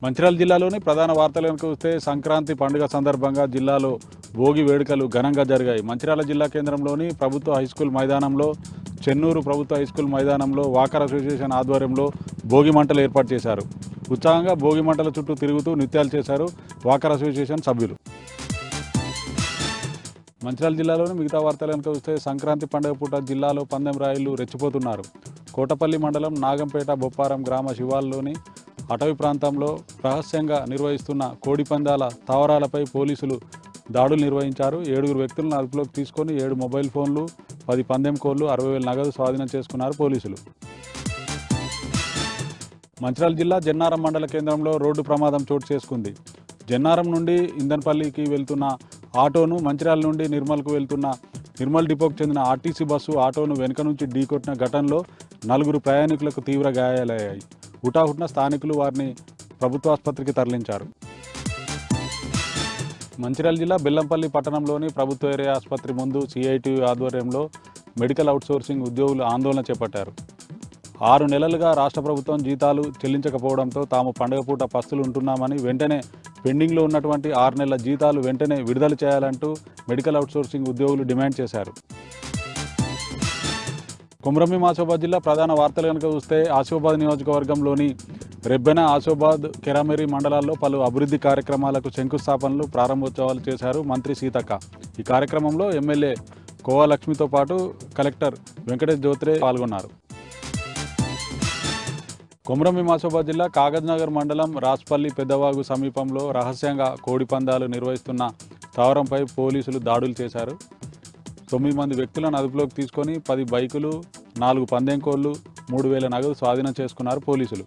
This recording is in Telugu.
మంచిర్యాల జిల్లాలోని ప్రధాన వార్తలను చూస్తే సంక్రాంతి పండుగ సందర్భంగా జిల్లాలో భోగి వేడుకలు ఘనంగా జరిగాయి. మంచిర్యాల జిల్లా కేంద్రంలోని ప్రభుత్వ హైస్కూల్ మైదానంలో, చెన్నూరు ప్రభుత్వ హైస్కూల్ మైదానంలో వాకర్ అసోసియేషన్ ఆధ్వర్యంలో భోగి మంటలు ఏర్పాటు చేశారు. ఉత్సాహంగా భోగి మంటల చుట్టూ తిరుగుతూ నృత్యాలు చేశారు వాకర్ అసోసియేషన్ సభ్యులు. మంచిర్యాల జిల్లాలోని మిగతా వార్తలను చూస్తే సంక్రాంతి పండుగ పూట జిల్లాలో పందెం రాయుళ్లు రెచ్చిపోతున్నారు. కోటపల్లి మండలం నాగంపేట బొప్పారం గ్రామ శివార్లోని అటవీ ప్రాంతంలో రహస్యంగా నిర్వహిస్తున్న కోడి పందాల తావరాలపై పోలీసులు దాడులు నిర్వహించారు. 7 వ్యక్తులను అదుపులోకి తీసుకొని 7 మొబైల్ ఫోన్లు, 10 పందెం కోళ్లు, 60,000 నగదు స్వాధీనం చేసుకున్నారు పోలీసులు. మంచిర్యాల జిల్లా జన్నారం మండల కేంద్రంలో రోడ్డు ప్రమాదం చోటు చేసుకుంది. జన్నారం నుండి ఇందన్పల్లికి వెళ్తున్న ఆటోను, మంచిర్యాల నుండి నిర్మల్కు వెళ్తున్న నిర్మల్ డిపోకు చెందిన ఆర్టీసీ బస్సు ఆటోను వెనుక నుంచి ఢీకొట్టిన ఘటనలో 4 ప్రయాణికులకు తీవ్ర గాయాలయ్యాయి. హుటాహుటిన స్థానికులు వారిని ప్రభుత్వ ఆసుపత్రికి తరలించారు. మంచిర్యాల జిల్లా బెల్లంపల్లి పట్టణంలోని ప్రభుత్వ ఏరియా ఆసుపత్రి ముందు సిఐటి ఆధ్వర్యంలో మెడికల్ అవుట్సోర్సింగ్ ఉద్యోగులు ఆందోళన చేపట్టారు. 6 నెలలుగా రాష్ట్ర ప్రభుత్వం జీతాలు చెల్లించకపోవడంతో తాము పండుగ పూట పస్తులు ఉంటున్నామని, వెంటనే పెండింగ్లో ఉన్నటువంటి 6 నెలల జీతాలు వెంటనే విడుదల చేయాలంటూ మెడికల్ అవుట్సోర్సింగ్ ఉద్యోగులు డిమాండ్ చేశారు. కొమరంభీం ఆసిఫాబాద్ జిల్లా ప్రధాన వార్తలు కనుక చూస్తే ఆసిఫాబాద్ నియోజకవర్గంలోని రెబ్బెన, ఆసిఫాబాద్, కెరామెరి మండలాల్లో పలు అభివృద్ధి కార్యక్రమాలకు శంకుస్థాపనలు, ప్రారంభోత్సవాలు చేశారు మంత్రి సీతక్క. ఈ కార్యక్రమంలో ఎమ్మెల్యే కోవా లక్ష్మితో పాటు కలెక్టర్ వెంకటేష్ జ్యోత్రే పాల్గొన్నారు. కొమరంభీం ఆసిఫాబాద్ జిల్లా కాగజ్నగర్ మండలం రాస్పల్లి పెద్దవాగు సమీపంలో రహస్యంగా కోడి పందాలు నిర్వహిస్తున్న స్థావరంపై పోలీసులు దాడులు చేశారు. 9 మంది వ్యక్తులను అదుపులోకి తీసుకొని 10 బైకులు, 4 పందెం కోళ్లు, 3,000 నగదు స్వాధీనం చేసుకున్నారు పోలీసులు.